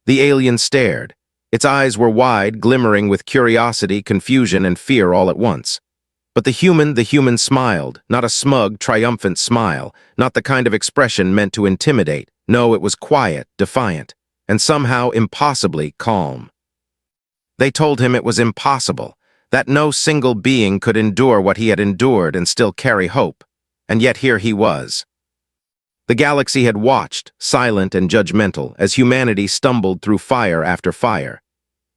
The alien stared. Its eyes were wide, glimmering with curiosity, confusion, and fear all at once. But the human smiled, not a smug, triumphant smile, not the kind of expression meant to intimidate. No, it was quiet, defiant, and somehow impossibly calm. They told him it was impossible, that no single being could endure what he had endured and still carry hope. And yet here he was. The galaxy had watched, silent and judgmental, as humanity stumbled through fire after fire.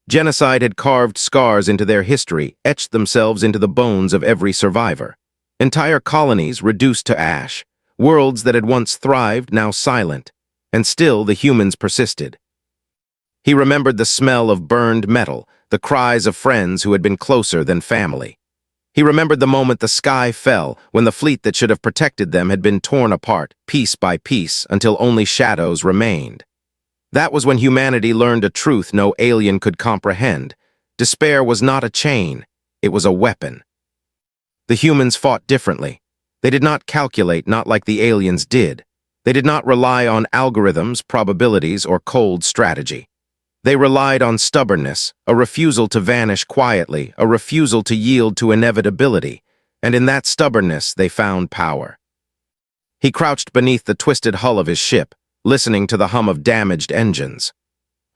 Genocide had carved scars into their history, etched themselves into the bones of every survivor. Entire colonies reduced to ash, worlds that had once thrived now silent, and still the humans persisted. He remembered the smell of burned metal, the cries of friends who had been closer than family. He remembered the moment the sky fell, when the fleet that should have protected them had been torn apart, piece by piece, until only shadows remained. That was when humanity learned a truth no alien could comprehend. Despair was not a chain, it was a weapon. The humans fought differently. They did not calculate, not like the aliens did. They did not rely on algorithms, probabilities, or cold strategy. They relied on stubbornness, a refusal to vanish quietly, a refusal to yield to inevitability, and in that stubbornness they found power. He crouched beneath the twisted hull of his ship, listening to the hum of damaged engines.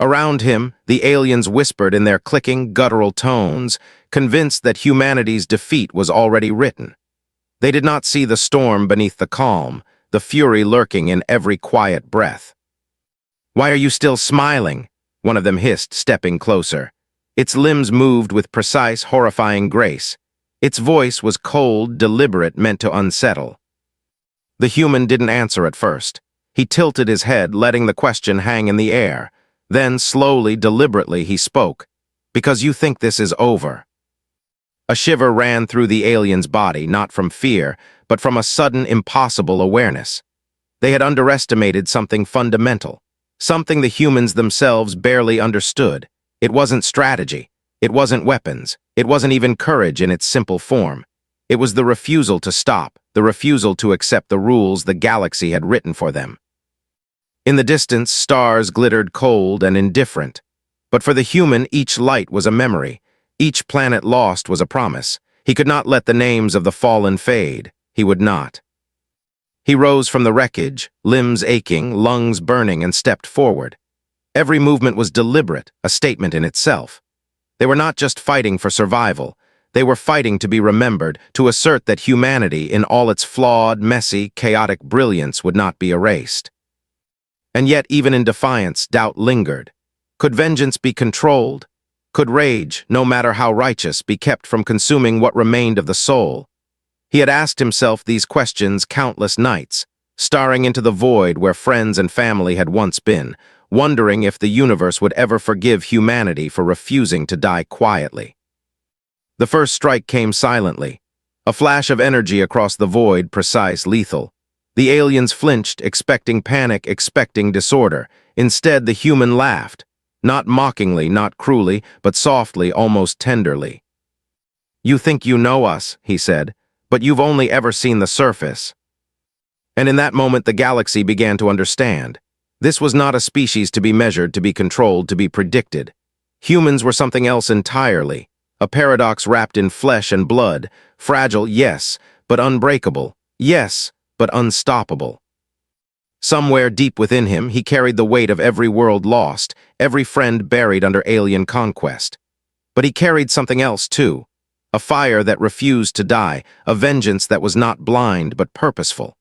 Around him, the aliens whispered in their clicking, guttural tones, convinced that humanity's defeat was already written. They did not see the storm beneath the calm, the fury lurking in every quiet breath. "Why are you still smiling?" one of them hissed, stepping closer. Its limbs moved with precise, horrifying grace. Its voice was cold, deliberate, meant to unsettle. The human didn't answer at first. He tilted his head, letting the question hang in the air. Then, slowly, deliberately, he spoke. "Because you think this is over." A shiver ran through the alien's body, not from fear, but from a sudden, impossible awareness. They had underestimated something fundamental, something the humans themselves barely understood. It wasn't strategy. It wasn't weapons. It wasn't even courage in its simple form. It was the refusal to stop, the refusal to accept the rules the galaxy had written for them. In the distance, stars glittered cold and indifferent. But for the human, each light was a memory. Each planet lost was a promise. He could not let the names of the fallen fade. He would not. He rose from the wreckage, limbs aching, lungs burning, and stepped forward. Every movement was deliberate, a statement in itself. They were not just fighting for survival. They were fighting to be remembered, to assert that humanity, in all its flawed, messy, chaotic brilliance, would not be erased. And yet, even in defiance, doubt lingered. Could vengeance be controlled? Could rage, no matter how righteous, be kept from consuming what remained of the soul? He had asked himself these questions countless nights, staring into the void where friends and family had once been, wondering if the universe would ever forgive humanity for refusing to die quietly. The first strike came silently, a flash of energy across the void, precise, lethal. The aliens flinched, expecting panic, expecting disorder. Instead, the human laughed, not mockingly, not cruelly, but softly, almost tenderly. "You think you know us," he said, "but you've only ever seen the surface." And in that moment, the galaxy began to understand. This was not a species to be measured, to be controlled, to be predicted. Humans were something else entirely, a paradox wrapped in flesh and blood, fragile, yes, but unbreakable, yes, but unstoppable. Somewhere deep within him, he carried the weight of every world lost, every friend buried under alien conquest. But he carried something else, too. A fire that refused to die, a vengeance that was not blind but purposeful.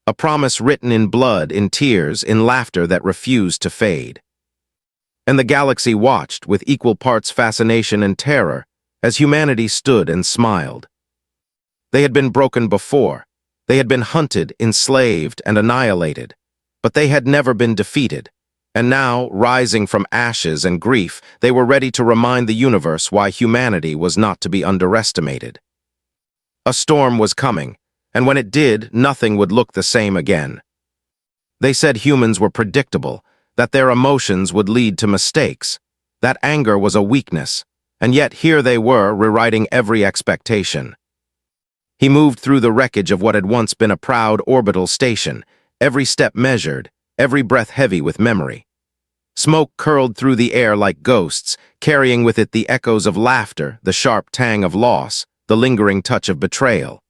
A promise written in blood, in tears, in laughter that refused to fade. And the galaxy watched, with equal parts fascination and terror, as humanity stood and smiled. They had been broken before. They had been hunted, enslaved, and annihilated. But they had never been defeated. And now, rising from ashes and grief, they were ready to remind the universe why humanity was not to be underestimated. A storm was coming, and when it did, nothing would look the same again. They said humans were predictable, that their emotions would lead to mistakes, that anger was a weakness, and yet here they were, rewriting every expectation. He moved through the wreckage of what had once been a proud orbital station, every step measured, every breath heavy with memory. Smoke curled through the air like ghosts, carrying with it the echoes of laughter, the sharp tang of loss, the lingering touch of betrayal.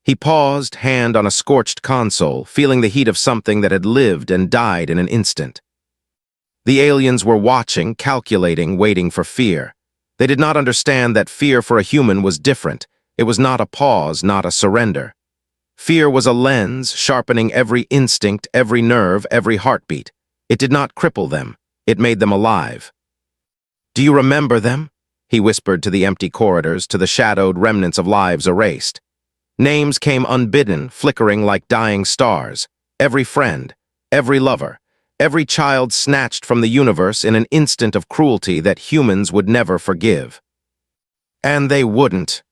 He paused, hand on a scorched console, feeling the heat of something that had lived and died in an instant. The aliens were watching, calculating, waiting for fear. They did not understand that fear for a human was different. It was not a pause, not a surrender. Fear was a lens, sharpening every instinct, every nerve, every heartbeat. It did not cripple them. It made them alive. "Do you remember them?" he whispered to the empty corridors, to the shadowed remnants of lives erased. Names came unbidden, flickering like dying stars. Every friend, every lover, every child snatched from the universe in an instant of cruelty that humans would never forgive. And they wouldn't.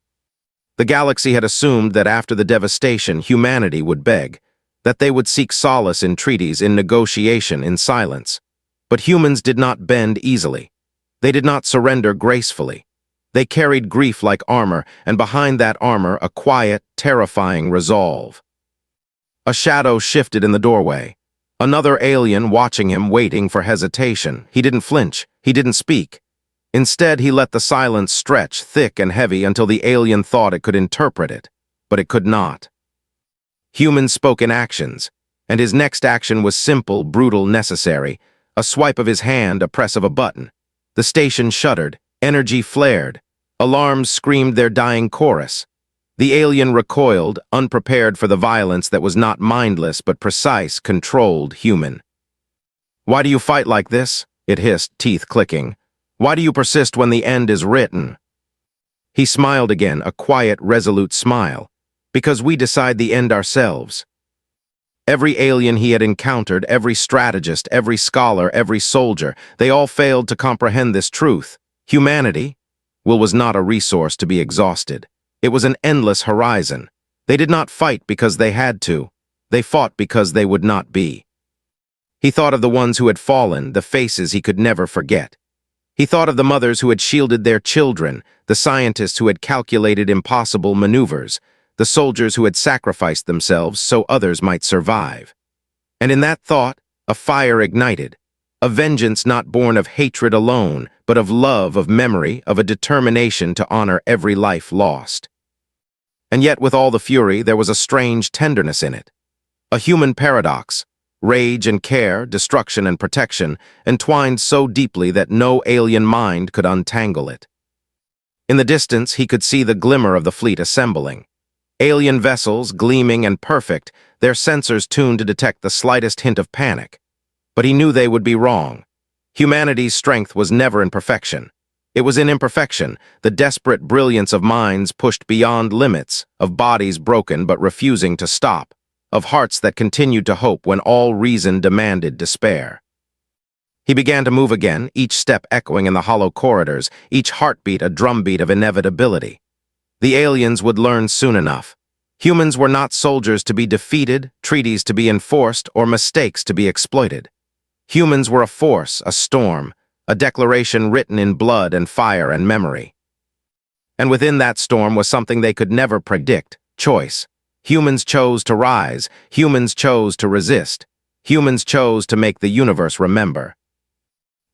The galaxy had assumed that after the devastation, humanity would beg, that they would seek solace in treaties, in negotiation, in silence. But humans did not bend easily. They did not surrender gracefully. They carried grief like armor, and behind that armor a quiet, terrifying resolve. A shadow shifted in the doorway. Another alien watching him, waiting for hesitation. He didn't flinch. He didn't speak. Instead, he let the silence stretch, thick and heavy, until the alien thought it could interpret it. But it could not. Humans spoke in actions, and his next action was simple, brutal, necessary. A swipe of his hand, a press of a button. The station shuddered, energy flared. Alarms screamed their dying chorus. The alien recoiled, unprepared for the violence that was not mindless but precise, controlled, human. "Why do you fight like this?" it hissed, teeth clicking. "Why do you persist when the end is written?" He smiled again, a quiet, resolute smile. "Because we decide the end ourselves." Every alien he had encountered, every strategist, every scholar, every soldier, they all failed to comprehend this truth. Humanity, was not a resource to be exhausted. It was an endless horizon. They did not fight because they had to. They fought because they would not be. He thought of the ones who had fallen, the faces he could never forget. He thought of the mothers who had shielded their children, the scientists who had calculated impossible maneuvers, the soldiers who had sacrificed themselves so others might survive. And in that thought, a fire ignited, a vengeance not born of hatred alone, but of love, of memory, of a determination to honor every life lost. And yet, with all the fury, there was a strange tenderness in it. A human paradox, rage and care, destruction and protection, entwined so deeply that no alien mind could untangle it. In the distance, he could see the glimmer of the fleet assembling. Alien vessels, gleaming and perfect, their sensors tuned to detect the slightest hint of panic. But he knew they would be wrong. Humanity's strength was never in perfection. It was in imperfection, the desperate brilliance of minds pushed beyond limits, of bodies broken but refusing to stop, of hearts that continued to hope when all reason demanded despair. He began to move again, each step echoing in the hollow corridors, each heartbeat a drumbeat of inevitability. The aliens would learn soon enough. Humans were not soldiers to be defeated, treaties to be enforced, or mistakes to be exploited. Humans were a force, a storm, a declaration written in blood and fire and memory. And within that storm was something they could never predict: choice. Humans chose to rise. Humans chose to resist. Humans chose to make the universe remember.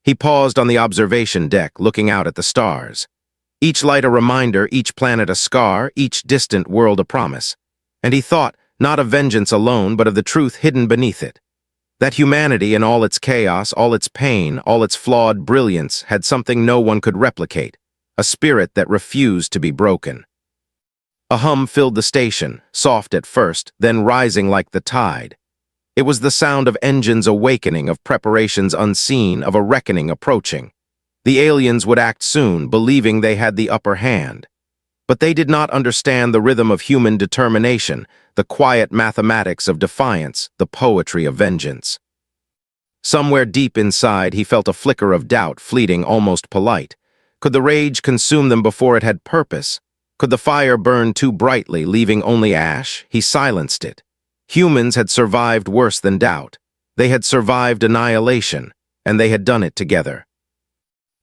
He paused on the observation deck, looking out at the stars. Each light a reminder, each planet a scar, each distant world a promise. And he thought, not of vengeance alone, but of the truth hidden beneath it. That humanity, in all its chaos, all its pain, all its flawed brilliance, had something no one could replicate, a spirit that refused to be broken. A hum filled the station, soft at first, then rising like the tide. It was the sound of engines awakening, of preparations unseen, of a reckoning approaching. The aliens would act soon, believing they had the upper hand. But they did not understand the rhythm of human determination, the quiet mathematics of defiance, the poetry of vengeance. Somewhere deep inside, he felt a flicker of doubt, fleeting, almost polite. Could the rage consume them before it had purpose? Could the fire burn too brightly, leaving only ash? He silenced it. Humans had survived worse than doubt. They had survived annihilation, and they had done it together.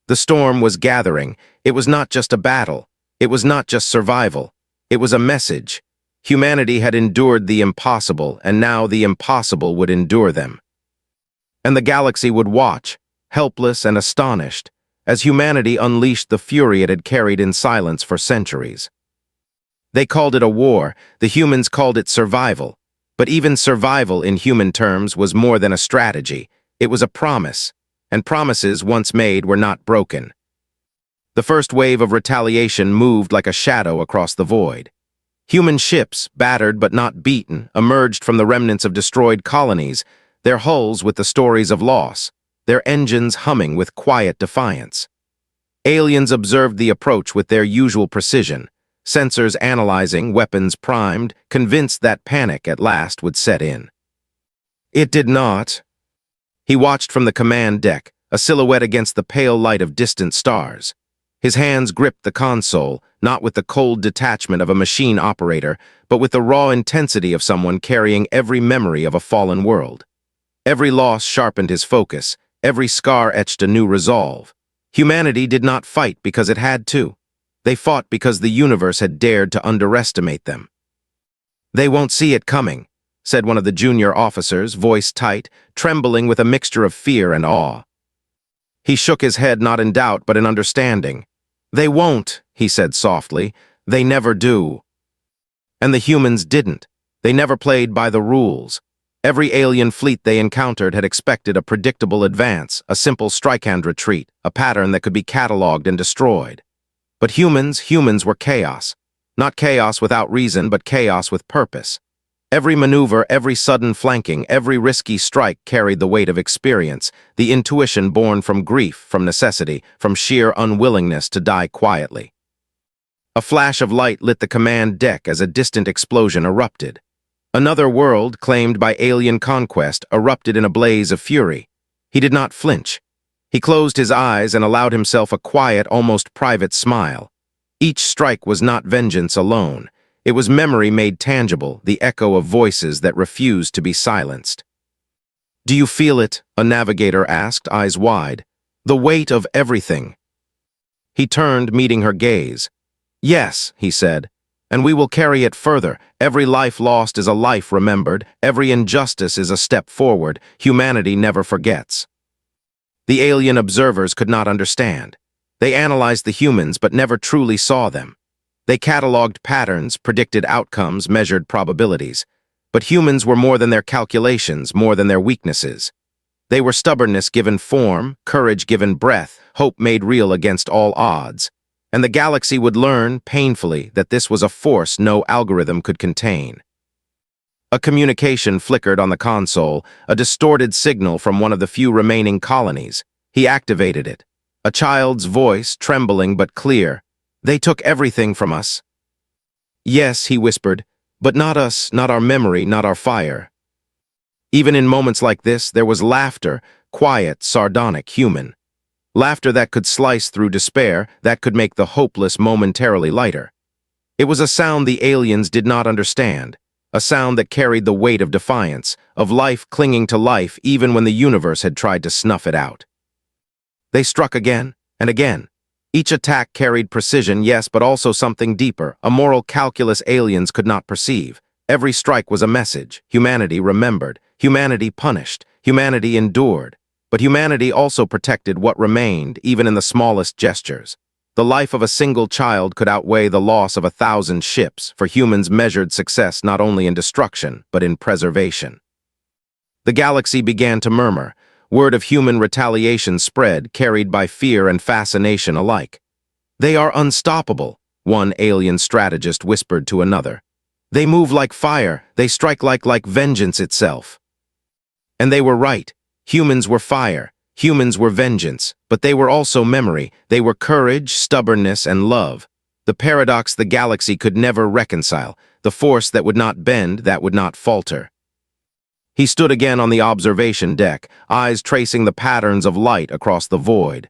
The storm was gathering. It was not just a battle. It was not just survival. It was a message. Humanity had endured the impossible, and now the impossible would endure them. And the galaxy would watch, helpless and astonished, as humanity unleashed the fury it had carried in silence for centuries. They called it a war, the humans called it survival. But even survival in human terms was more than a strategy. It was a promise, and promises once made were not broken. The first wave of retaliation moved like a shadow across the void. Human ships, battered but not beaten, emerged from the remnants of destroyed colonies, their hulls with the stories of loss, their engines humming with quiet defiance. Aliens observed the approach with their usual precision, sensors analyzing, weapons primed, convinced that panic at last would set in. It did not. He watched from the command deck, a silhouette against the pale light of distant stars. His hands gripped the console, not with the cold detachment of a machine operator, but with the raw intensity of someone carrying every memory of a fallen world. Every loss sharpened his focus, every scar etched a new resolve. Humanity did not fight because it had to. They fought because the universe had dared to underestimate them. "They won't see it coming," said one of the junior officers, voice tight, trembling with a mixture of fear and awe. He shook his head not in doubt but in understanding. "They won't," he said softly. "They never do." And the humans didn't. They never played by the rules. Every alien fleet they encountered had expected a predictable advance, a simple strike-hand retreat, a pattern that could be catalogued and destroyed. But humans were chaos. Not chaos without reason, but chaos with purpose. Every maneuver, every sudden flanking, every risky strike carried the weight of experience, the intuition born from grief, from necessity, from sheer unwillingness to die quietly. A flash of light lit the command deck as a distant explosion erupted. Another world, claimed by alien conquest, erupted in a blaze of fury. He did not flinch. He closed his eyes and allowed himself a quiet, almost private smile. Each strike was not vengeance alone. It was memory made tangible, the echo of voices that refused to be silenced. "Do you feel it?" a navigator asked, eyes wide. "The weight of everything." He turned, meeting her gaze. "Yes," he said, "and we will carry it further. Every life lost is a life remembered. Every injustice is a step forward. Humanity never forgets." The alien observers could not understand. They analyzed the humans but never truly saw them. They catalogued patterns, predicted outcomes, measured probabilities. But humans were more than their calculations, more than their weaknesses. They were stubbornness given form, courage given breath, hope made real against all odds. And the galaxy would learn, painfully, that this was a force no algorithm could contain. A communication flickered on the console, a distorted signal from one of the few remaining colonies. He activated it. A child's voice, trembling but clear. "They took everything from us." "Yes," he whispered, "but not us, not our memory, not our fire." Even in moments like this, there was laughter, quiet, sardonic, human. Laughter that could slice through despair, that could make the hopeless momentarily lighter. It was a sound the aliens did not understand, a sound that carried the weight of defiance, of life clinging to life even when the universe had tried to snuff it out. They struck again and again. Each attack carried precision, yes, but also something deeper, a moral calculus aliens could not perceive. Every strike was a message. Humanity remembered. Humanity punished. Humanity endured. But humanity also protected what remained, even in the smallest gestures. The life of a single child could outweigh the loss of 1,000 ships, for humans measured success not only in destruction, but in preservation. The galaxy began to murmur. Word of human retaliation spread, carried by fear and fascination alike. "They are unstoppable," one alien strategist whispered to another. "They move like fire, they strike like vengeance itself." And they were right. Humans were fire, humans were vengeance, but they were also memory. They were courage, stubbornness, and love. The paradox the galaxy could never reconcile, the force that would not bend, that would not falter. He stood again on the observation deck, eyes tracing the patterns of light across the void.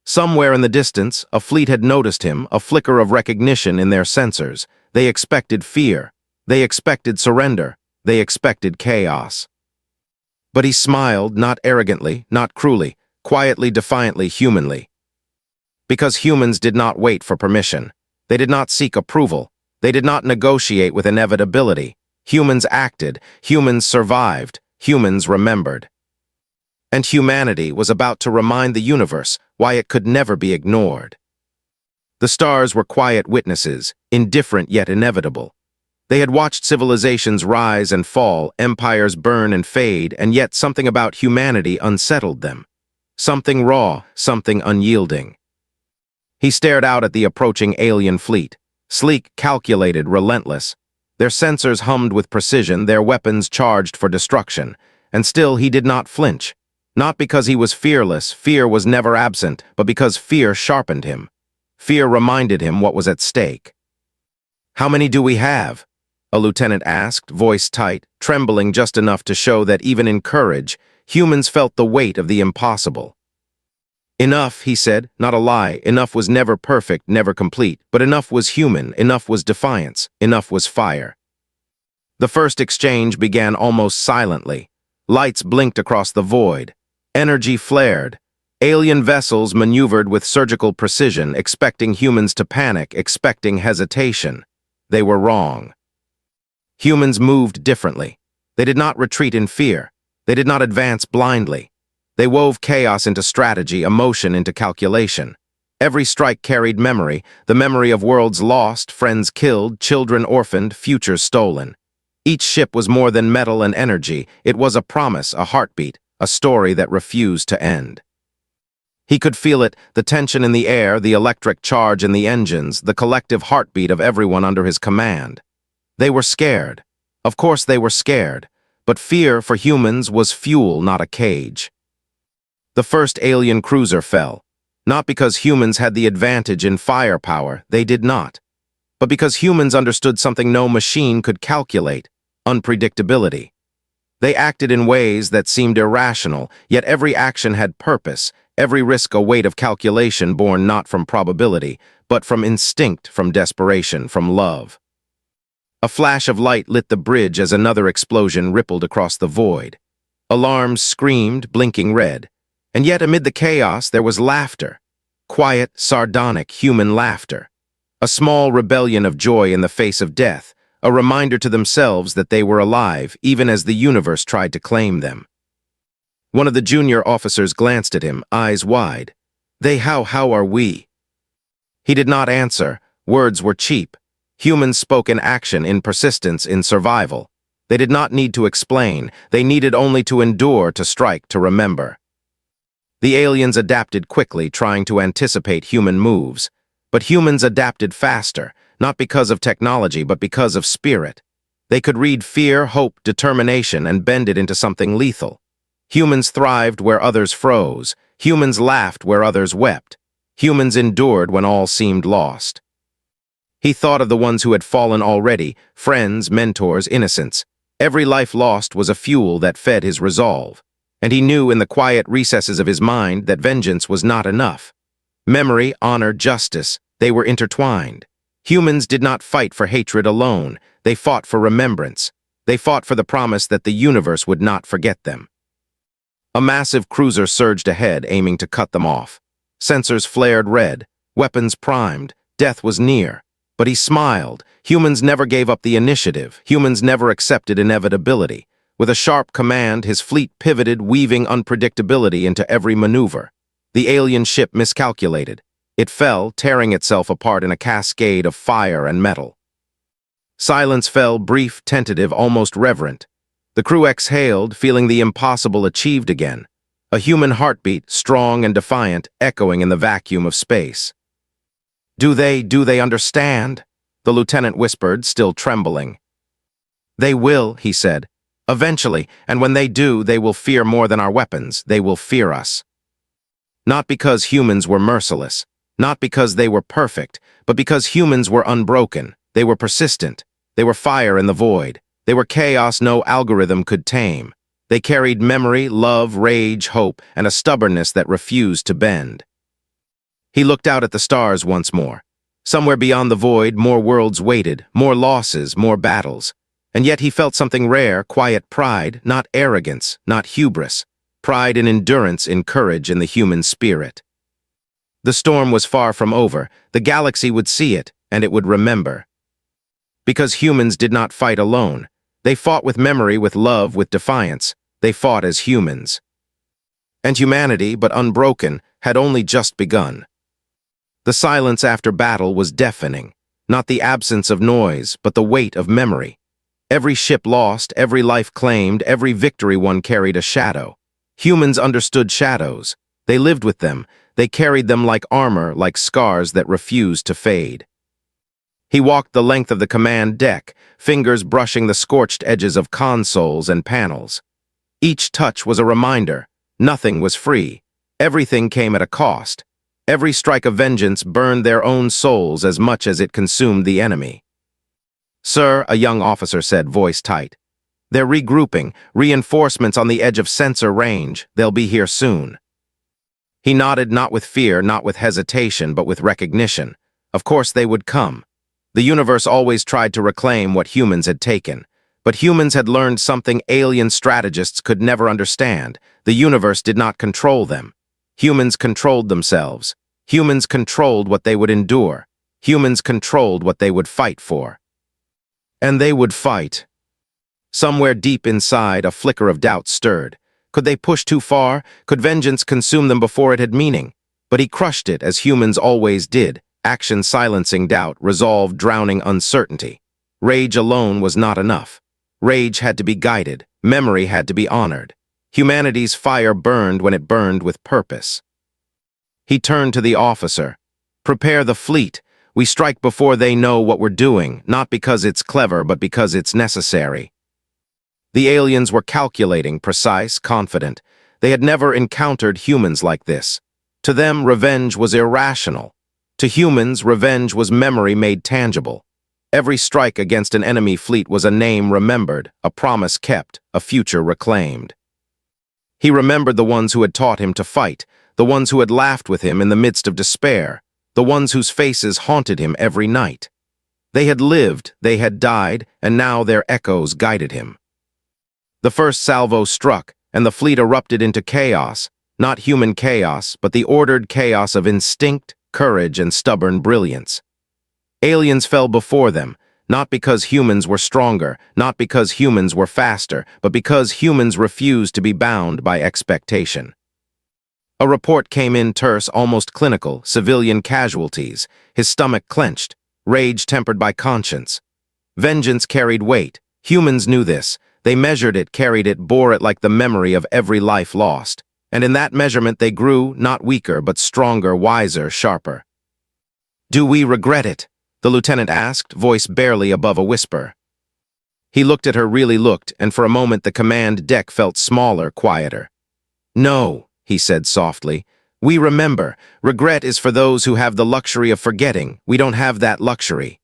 Somewhere in the distance, a fleet had noticed him, a flicker of recognition in their sensors. They expected fear. They expected surrender. They expected chaos. But he smiled, not arrogantly, not cruelly, quietly, defiantly, humanly. Because humans did not wait for permission. They did not seek approval. They did not negotiate with inevitability. Humans acted, humans survived, humans remembered. And humanity was about to remind the universe why it could never be ignored. The stars were quiet witnesses, indifferent yet inevitable. They had watched civilizations rise and fall, empires burn and fade, and yet something about humanity unsettled them. Something raw, something unyielding. He stared out at the approaching alien fleet. Sleek, calculated, relentless. Their sensors hummed with precision, their weapons charged for destruction. And still he did not flinch. Not because he was fearless, fear was never absent, but because fear sharpened him. Fear reminded him what was at stake. "How many do we have?" a lieutenant asked, voice tight, trembling just enough to show that even in courage, humans felt the weight of the impossible. "Enough," he said, not a lie. Enough was never perfect, never complete, but enough was human, enough was defiance, enough was fire. The first exchange began almost silently. Lights blinked across the void. Energy flared. Alien vessels maneuvered with surgical precision, expecting humans to panic, expecting hesitation. They were wrong. Humans moved differently. They did not retreat in fear. They did not advance blindly. They wove chaos into strategy, emotion into calculation. Every strike carried memory, the memory of worlds lost, friends killed, children orphaned, futures stolen. Each ship was more than metal and energy. It was a promise, a heartbeat, a story that refused to end. He could feel it, the tension in the air, the electric charge in the engines, the collective heartbeat of everyone under his command. They were scared. Of course they were scared, but fear for humans was fuel, not a cage. The first alien cruiser fell, not because humans had the advantage in firepower, they did not, but because humans understood something no machine could calculate: unpredictability. They acted in ways that seemed irrational, yet every action had purpose, every risk a weight of calculation born not from probability, but from instinct, from desperation, from love. A flash of light lit the bridge as another explosion rippled across the void. Alarms screamed, blinking red. And yet amid the chaos there was laughter. Quiet, sardonic, human laughter. A small rebellion of joy in the face of death, a reminder to themselves that they were alive, even as the universe tried to claim them. One of the junior officers glanced at him, eyes wide. How are we?" He did not answer. Words were cheap. Humans spoke in action, in persistence, in survival. They did not need to explain. They needed only to endure, to strike, to remember. The aliens adapted quickly, trying to anticipate human moves. But humans adapted faster, not because of technology, but because of spirit. They could read fear, hope, determination, and bend it into something lethal. Humans thrived where others froze. Humans laughed where others wept. Humans endured when all seemed lost. He thought of the ones who had fallen already, friends, mentors, innocents. Every life lost was a fuel that fed his resolve. And he knew in the quiet recesses of his mind that vengeance was not enough. Memory, honor, justice, they were intertwined. Humans did not fight for hatred alone. They fought for remembrance. They fought for the promise that the universe would not forget them. A massive cruiser surged ahead, aiming to cut them off. Sensors flared red, weapons primed, death was near. But he smiled. Humans never gave up the initiative. Humans never accepted inevitability. With a sharp command, his fleet pivoted, weaving unpredictability into every maneuver. The alien ship miscalculated. It fell, tearing itself apart in a cascade of fire and metal. Silence fell, brief, tentative, almost reverent. The crew exhaled, feeling the impossible achieved again. A human heartbeat, strong and defiant, echoing in the vacuum of space. Do they understand?" the lieutenant whispered, still trembling. "They will," he said. "Eventually, and when they do, they will fear more than our weapons. They will fear us." Not because humans were merciless, not because they were perfect, but because humans were unbroken. They were persistent. They were fire in the void. They were chaos no algorithm could tame. They carried memory, love, rage, hope, and a stubbornness that refused to bend. He looked out at the stars once more. Somewhere beyond the void, more worlds waited, more losses, more battles. And yet he felt something rare, quiet pride, not arrogance, not hubris. Pride in endurance, in courage, in the human spirit. The storm was far from over. The galaxy would see it, and it would remember. Because humans did not fight alone. They fought with memory, with love, with defiance. They fought as humans. And humanity, but unbroken, had only just begun. The silence after battle was deafening, not the absence of noise, but the weight of memory. Every ship lost, every life claimed, every victory won carried a shadow. Humans understood shadows. They lived with them. They carried them like armor, like scars that refused to fade. He walked the length of the command deck, fingers brushing the scorched edges of consoles and panels. Each touch was a reminder. Nothing was free. Everything came at a cost. Every strike of vengeance burned their own souls as much as it consumed the enemy. "Sir," a young officer said, voice tight. "They're regrouping, reinforcements on the edge of sensor range. They'll be here soon." He nodded, not with fear, not with hesitation, but with recognition. Of course they would come. The universe always tried to reclaim what humans had taken. But humans had learned something alien strategists could never understand. The universe did not control them. Humans controlled themselves. Humans controlled what they would endure. Humans controlled what they would fight for. And they would fight. Somewhere deep inside, a flicker of doubt stirred. Could they push too far? Could vengeance consume them before it had meaning? But he crushed it, as humans always did, action silencing doubt, resolve drowning uncertainty. Rage alone was not enough. Rage had to be guided. Memory had to be honored. Humanity's fire burned when it burned with purpose. He turned to the officer. "Prepare the fleet. We strike before they know what we're doing, not because it's clever, but because it's necessary." The aliens were calculating, precise, confident. They had never encountered humans like this. To them, revenge was irrational. To humans, revenge was memory made tangible. Every strike against an enemy fleet was a name remembered, a promise kept, a future reclaimed. He remembered the ones who had taught him to fight, the ones who had laughed with him in the midst of despair, the ones whose faces haunted him every night. They had lived, they had died, and now their echoes guided him. The first salvo struck, and the fleet erupted into chaos, not human chaos, but the ordered chaos of instinct, courage, and stubborn brilliance. Aliens fell before them, not because humans were stronger, not because humans were faster, but because humans refused to be bound by expectation. A report came in terse, almost clinical, civilian casualties, his stomach clenched, rage tempered by conscience. Vengeance carried weight. Humans knew this. They measured it, carried it, bore it like the memory of every life lost. And in that measurement they grew, not weaker, but stronger, wiser, sharper. "Do we regret it?" the lieutenant asked, voice barely above a whisper. He looked at her, really looked, and for a moment the command deck felt smaller, quieter. "No," he said softly. "We remember. Regret is for those who have the luxury of forgetting. We don't have that luxury."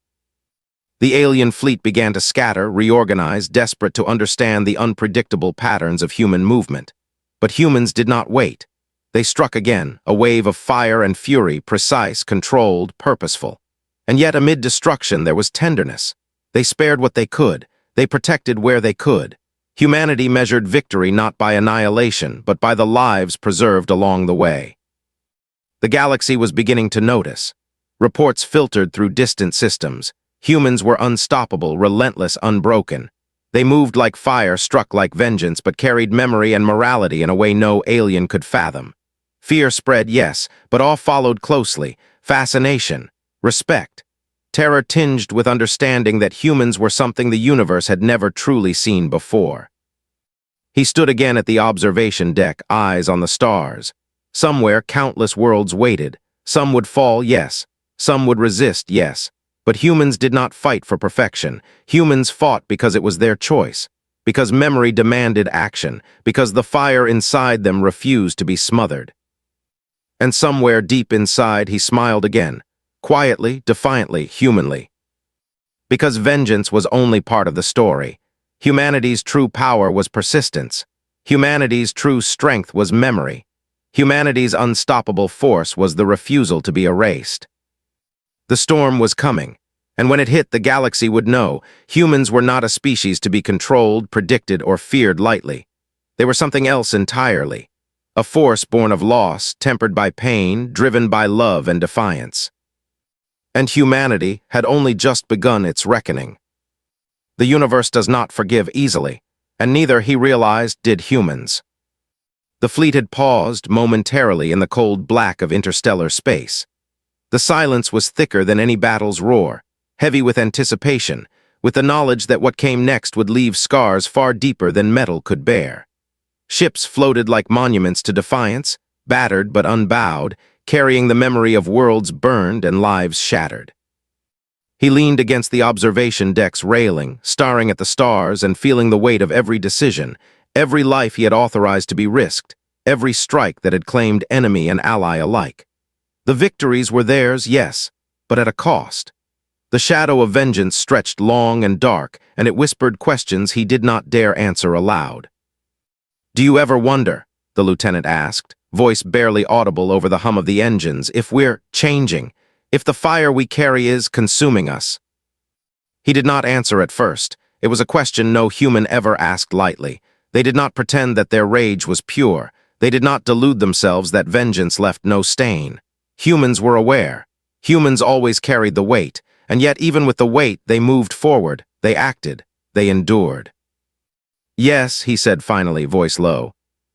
The alien fleet began to scatter, reorganize, desperate to understand the unpredictable patterns of human movement. But humans did not wait. They struck again, a wave of fire and fury, precise, controlled, purposeful. And yet amid destruction there was tenderness. They spared what they could. They protected where they could. Humanity measured victory not by annihilation, but by the lives preserved along the way. The galaxy was beginning to notice. Reports filtered through distant systems. Humans were unstoppable, relentless, unbroken. They moved like fire, struck like vengeance, but carried memory and morality in a way no alien could fathom. Fear spread, yes, but awe followed closely. Fascination, respect. Terror tinged with understanding that humans were something the universe had never truly seen before. He stood again at the observation deck, eyes on the stars. Somewhere, countless worlds waited. Some would fall, yes. Some would resist, yes. But humans did not fight for perfection. Humans fought because it was their choice. Because memory demanded action. Because the fire inside them refused to be smothered. And somewhere deep inside, he smiled again. Quietly, defiantly, humanly. Because vengeance was only part of the story. Humanity's true power was persistence. Humanity's true strength was memory. Humanity's unstoppable force was the refusal to be erased. The storm was coming, and when it hit, the galaxy would know humans were not a species to be controlled, predicted, or feared lightly. They were something else entirely. A force born of loss, tempered by pain, driven by love and defiance. And humanity had only just begun its reckoning. The universe does not forgive easily, and neither, he realized, did humans. The fleet had paused momentarily in the cold black of interstellar space. The silence was thicker than any battle's roar, heavy with anticipation, with the knowledge that what came next would leave scars far deeper than metal could bear. Ships floated like monuments to defiance, battered but unbowed, carrying the memory of worlds burned and lives shattered. He leaned against the observation deck's railing, staring at the stars and feeling the weight of every decision, every life he had authorized to be risked, every strike that had claimed enemy and ally alike. The victories were theirs, yes, but at a cost. The shadow of vengeance stretched long and dark, and it whispered questions he did not dare answer aloud. "Do you ever wonder," the lieutenant asked, voice barely audible over the hum of the engines, "if we're changing, if the fire we carry is consuming us?" He did not answer at first. It was a question no human ever asked lightly. They did not pretend that their rage was pure. They did not delude themselves that vengeance left no stain. Humans were aware. Humans always carried the weight, and yet even with the weight, they moved forward, they acted, they endured. "Yes," he said finally, voice low.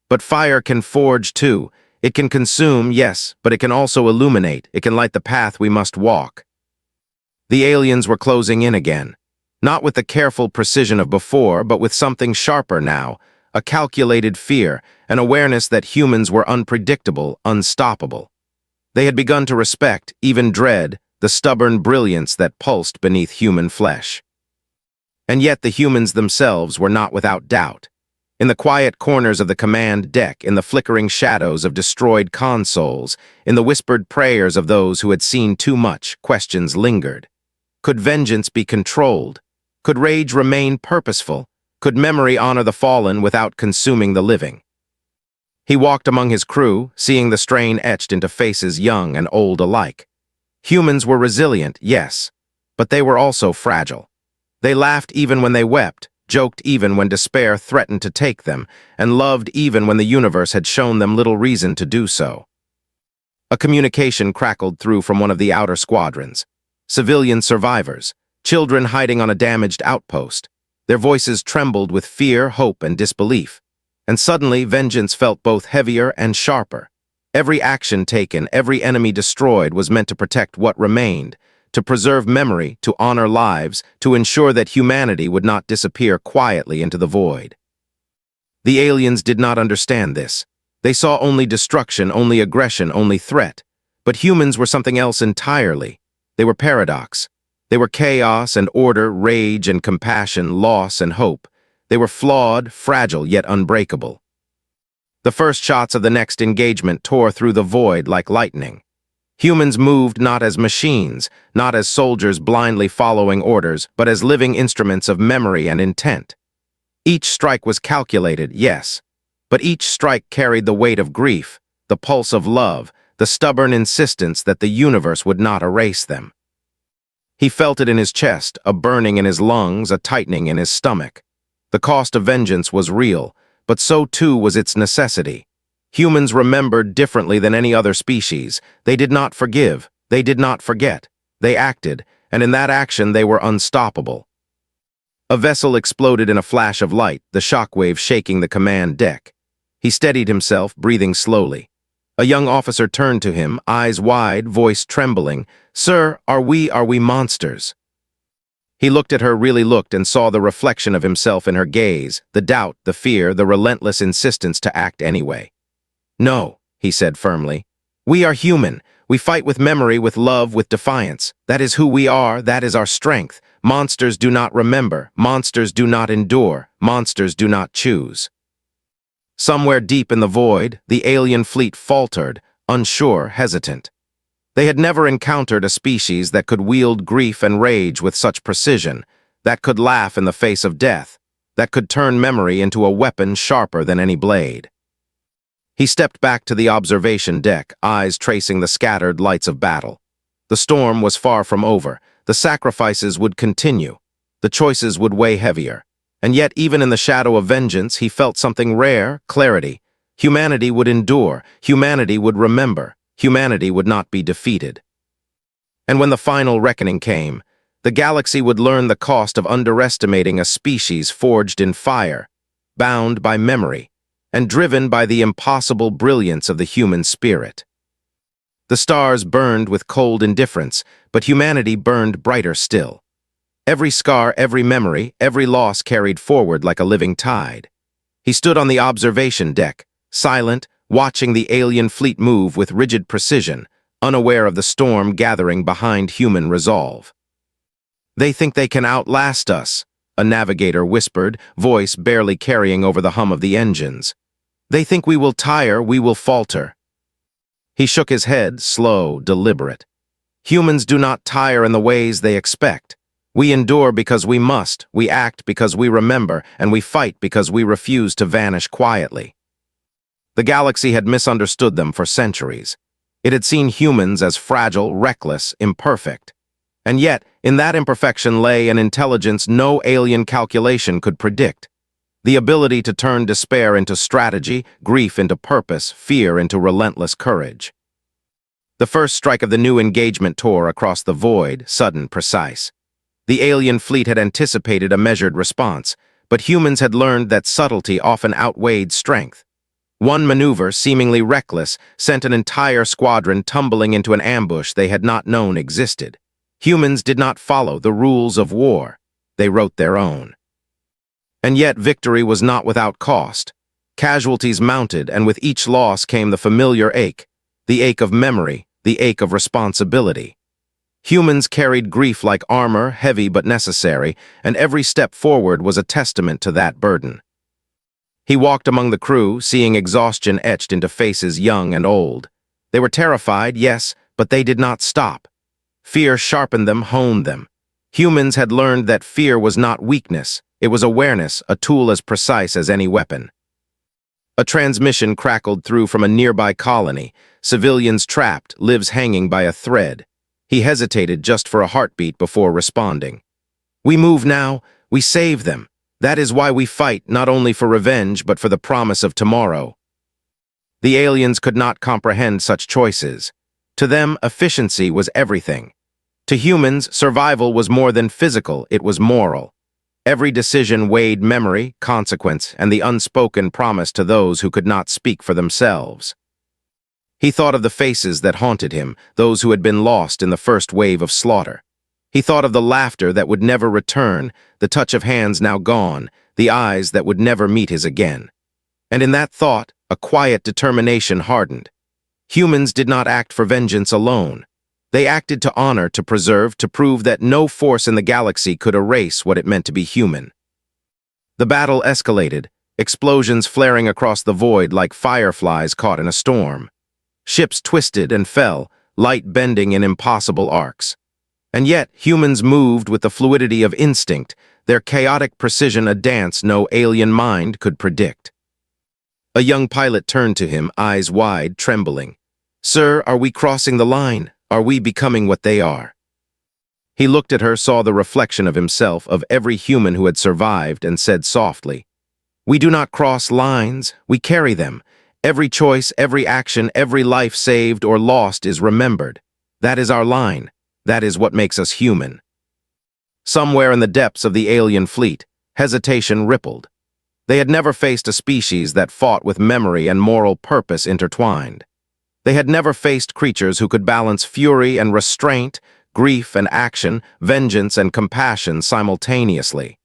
"But fire can forge too. It can consume, yes, but it can also illuminate. It can light the path we must walk." The aliens were closing in again, not with the careful precision of before, but with something sharper now, a calculated fear, an awareness that humans were unpredictable, unstoppable. They had begun to respect, even dread, the stubborn brilliance that pulsed beneath human flesh. And yet the humans themselves were not without doubt. In the quiet corners of the command deck, in the flickering shadows of destroyed consoles, in the whispered prayers of those who had seen too much, questions lingered. Could vengeance be controlled? Could rage remain purposeful? Could memory honor the fallen without consuming the living? He walked among his crew, seeing the strain etched into faces young and old alike. Humans were resilient, yes, but they were also fragile. They laughed even when they wept, joked even when despair threatened to take them, and loved even when the universe had shown them little reason to do so. A communication crackled through from one of the outer squadrons. Civilian survivors, children hiding on a damaged outpost. Their voices trembled with fear, hope, and disbelief. And suddenly, vengeance felt both heavier and sharper. Every action taken, every enemy destroyed was meant to protect what remained, to preserve memory, to honor lives, to ensure that humanity would not disappear quietly into the void. The aliens did not understand this. They saw only destruction, only aggression, only threat. But humans were something else entirely. They were paradox. They were chaos and order, rage and compassion, loss and hope. They were flawed, fragile, yet unbreakable. The first shots of the next engagement tore through the void like lightning. Humans moved not as machines, not as soldiers blindly following orders, but as living instruments of memory and intent. Each strike was calculated, yes, but each strike carried the weight of grief, the pulse of love, the stubborn insistence that the universe would not erase them. He felt it in his chest, a burning in his lungs, a tightening in his stomach. The cost of vengeance was real, but so too was its necessity. Humans remembered differently than any other species. They did not forgive. They did not forget. They acted, and in that action they were unstoppable. A vessel exploded in a flash of light, the shockwave shaking the command deck. He steadied himself, breathing slowly. A young officer turned to him, eyes wide, voice trembling. "Sir, are we monsters?" He looked at her, really looked, and saw the reflection of himself in her gaze, the doubt, the fear, the relentless insistence to act anyway. "No," he said firmly. "We are human. We fight with memory, with love, with defiance. That is who we are, that is our strength. Monsters do not remember. Monsters do not endure. Monsters do not choose." Somewhere deep in the void, the alien fleet faltered, unsure, hesitant. They had never encountered a species that could wield grief and rage with such precision, that could laugh in the face of death, that could turn memory into a weapon sharper than any blade. He stepped back to the observation deck, eyes tracing the scattered lights of battle. The storm was far from over. The sacrifices would continue. The choices would weigh heavier. And yet, even in the shadow of vengeance, he felt something rare, clarity. Humanity would endure. Humanity would remember. Humanity would not be defeated. And when the final reckoning came, the galaxy would learn the cost of underestimating a species forged in fire, bound by memory, and driven by the impossible brilliance of the human spirit. The stars burned with cold indifference, but humanity burned brighter still. Every scar, every memory, every loss carried forward like a living tide. He stood on the observation deck, silent, watching the alien fleet move with rigid precision, unaware of the storm gathering behind human resolve. "They think they can outlast us," a navigator whispered, voice barely carrying over the hum of the engines. "They think we will tire, we will falter." He shook his head, slow, deliberate. "Humans do not tire in the ways they expect. We endure because we must, we act because we remember, and we fight because we refuse to vanish quietly." The galaxy had misunderstood them for centuries. It had seen humans as fragile, reckless, imperfect. And yet, in that imperfection lay an intelligence no alien calculation could predict. The ability to turn despair into strategy, grief into purpose, fear into relentless courage. The first strike of the new engagement tore across the void, sudden, precise. The alien fleet had anticipated a measured response, but humans had learned that subtlety often outweighed strength. One maneuver, seemingly reckless, sent an entire squadron tumbling into an ambush they had not known existed. Humans did not follow the rules of war. They wrote their own. And yet victory was not without cost. Casualties mounted, and with each loss came the familiar ache, the ache of memory, the ache of responsibility. Humans carried grief like armor, heavy but necessary, and every step forward was a testament to that burden. He walked among the crew, seeing exhaustion etched into faces young and old. They were terrified, yes, but they did not stop. Fear sharpened them, honed them. Humans had learned that fear was not weakness, it was awareness, a tool as precise as any weapon. A transmission crackled through from a nearby colony, civilians trapped, lives hanging by a thread. He hesitated just for a heartbeat before responding. "We move now, we save them. That is why we fight, not only for revenge, but for the promise of tomorrow." The aliens could not comprehend such choices. To them, efficiency was everything. To humans, survival was more than physical, it was moral. Every decision weighed memory, consequence, and the unspoken promise to those who could not speak for themselves. He thought of the faces that haunted him, those who had been lost in the first wave of slaughter. He thought of the laughter that would never return, the touch of hands now gone, the eyes that would never meet his again. And in that thought, a quiet determination hardened. Humans did not act for vengeance alone. They acted to honor, to preserve, to prove that no force in the galaxy could erase what it meant to be human. The battle escalated, explosions flaring across the void like fireflies caught in a storm. Ships twisted and fell, light bending in impossible arcs. And yet, humans moved with the fluidity of instinct, their chaotic precision a dance no alien mind could predict. A young pilot turned to him, eyes wide, trembling. "Sir, are we crossing the line? Are we becoming what they are?" He looked at her, saw the reflection of himself, of every human who had survived, and said softly, "We do not cross lines, we carry them. Every choice, every action, every life saved or lost is remembered. That is our line. That is what makes us human." Somewhere in the depths of the alien fleet, hesitation rippled. They had never faced a species that fought with memory and moral purpose intertwined. They had never faced creatures who could balance fury and restraint, grief and action, vengeance and compassion simultaneously.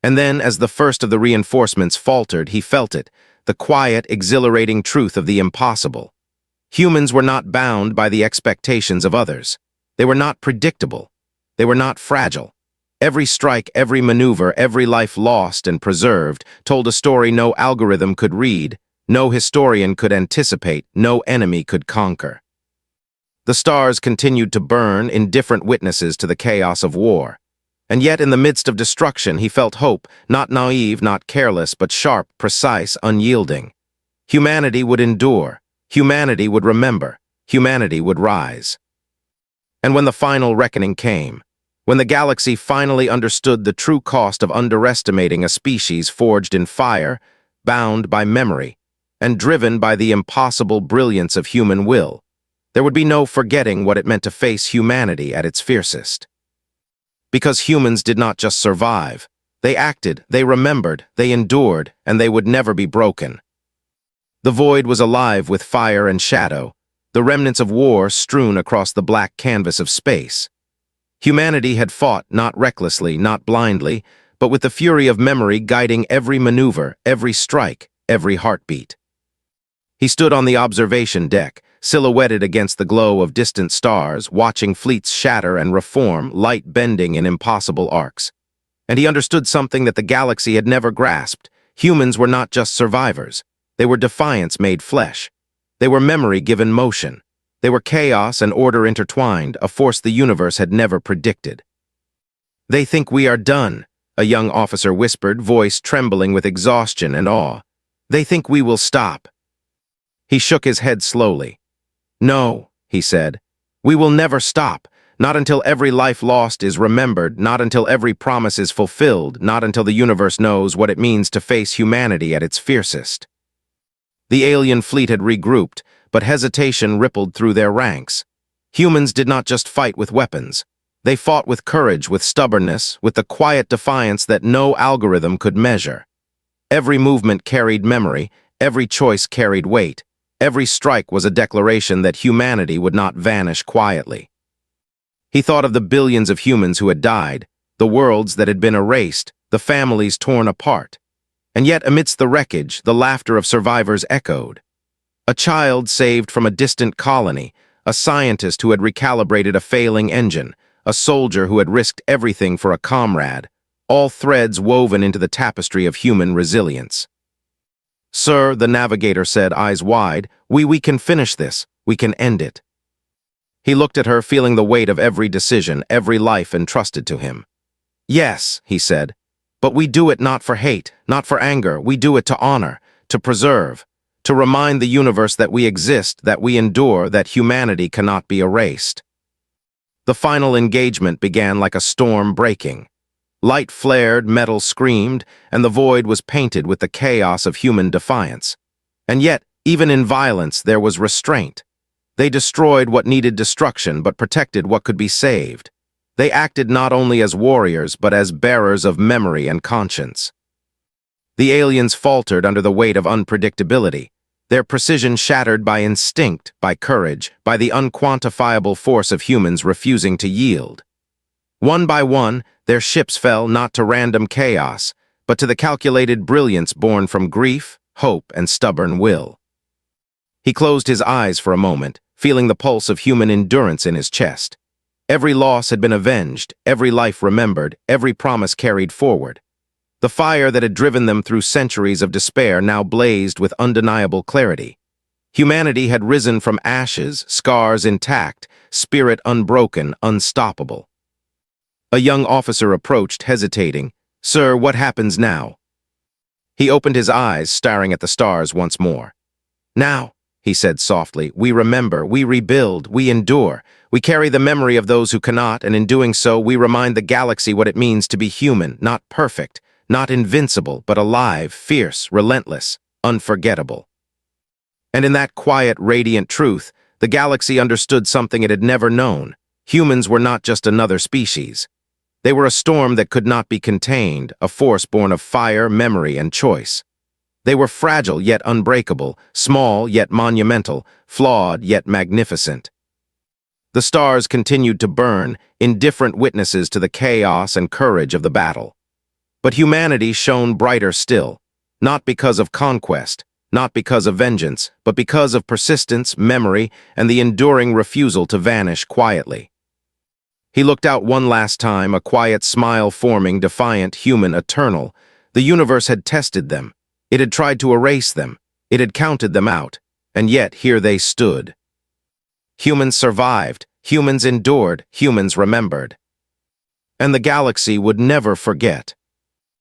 And then, as the first of the reinforcements faltered, he felt it, the quiet, exhilarating truth of the impossible. Humans were not bound by the expectations of others. They were not predictable. They were not fragile. Every strike, every maneuver, every life lost and preserved told a story no algorithm could read, no historian could anticipate, no enemy could conquer. The stars continued to burn, indifferent witnesses to the chaos of war. And yet, in the midst of destruction, he felt hope, not naive, not careless, but sharp, precise, unyielding. Humanity would endure. Humanity would remember. Humanity would rise. And when the final reckoning came, when the galaxy finally understood the true cost of underestimating a species forged in fire, bound by memory, and driven by the impossible brilliance of human will, there would be no forgetting what it meant to face humanity at its fiercest. Because humans did not just survive. They acted, they remembered, they endured, and they would never be broken. The void was alive with fire and shadow, the remnants of war strewn across the black canvas of space. Humanity had fought not recklessly, not blindly, but with the fury of memory guiding every maneuver, every strike, every heartbeat. He stood on the observation deck, silhouetted against the glow of distant stars, watching fleets shatter and reform, light bending in impossible arcs. And he understood something that the galaxy had never grasped. Humans were not just survivors. They were defiance made flesh. They were memory given motion. They were chaos and order intertwined, a force the universe had never predicted. "They think we are done," a young officer whispered, voice trembling with exhaustion and awe. "They think we will stop." He shook his head slowly. "No," he said. "We will never stop. Not until every life lost is remembered, not until every promise is fulfilled, not until the universe knows what it means to face humanity at its fiercest." The alien fleet had regrouped, but hesitation rippled through their ranks. Humans did not just fight with weapons. They fought with courage, with stubbornness, with the quiet defiance that no algorithm could measure. Every movement carried memory, every choice carried weight. Every strike was a declaration that humanity would not vanish quietly. He thought of the billions of humans who had died, the worlds that had been erased, the families torn apart. And yet, amidst the wreckage, the laughter of survivors echoed. A child saved from a distant colony, a scientist who had recalibrated a failing engine, a soldier who had risked everything for a comrade, all threads woven into the tapestry of human resilience. "Sir," the navigator said, eyes wide, we can finish this. We can end it." He looked at her, feeling the weight of every decision, every life entrusted to him. "Yes," he said, "but we do it not for hate, not for anger. We do it to honor, to preserve, to remind the universe that we exist, that we endure, that humanity cannot be erased." The final engagement began like a storm breaking. Light flared, metal screamed, and the void was painted with the chaos of human defiance. And yet, even in violence, there was restraint. They destroyed what needed destruction, but protected what could be saved. They acted not only as warriors, but as bearers of memory and conscience. The aliens faltered under the weight of unpredictability, their precision shattered by instinct, by courage, by the unquantifiable force of humans refusing to yield. One by one, their ships fell not to random chaos, but to the calculated brilliance born from grief, hope, and stubborn will. He closed his eyes for a moment, feeling the pulse of human endurance in his chest. Every loss had been avenged, every life remembered, every promise carried forward. The fire that had driven them through centuries of despair now blazed with undeniable clarity. Humanity had risen from ashes, scars intact, spirit unbroken, unstoppable. A young officer approached, hesitating. "Sir, what happens now?" He opened his eyes, staring at the stars once more. "Now," he said softly, "we remember, we rebuild, we endure. We carry the memory of those who cannot, and in doing so, we remind the galaxy what it means to be human, not perfect, not invincible, but alive, fierce, relentless, unforgettable." And in that quiet, radiant truth, the galaxy understood something it had never known. Humans were not just another species. They were a storm that could not be contained, a force born of fire, memory, and choice. They were fragile yet unbreakable, small yet monumental, flawed yet magnificent. The stars continued to burn, indifferent witnesses to the chaos and courage of the battle. But humanity shone brighter still, not because of conquest, not because of vengeance, but because of persistence, memory, and the enduring refusal to vanish quietly. He looked out one last time, a quiet smile forming, defiant, human, eternal. The universe had tested them. It had tried to erase them. It had counted them out. And yet here they stood. Humans survived. Humans endured. Humans remembered. And the galaxy would never forget.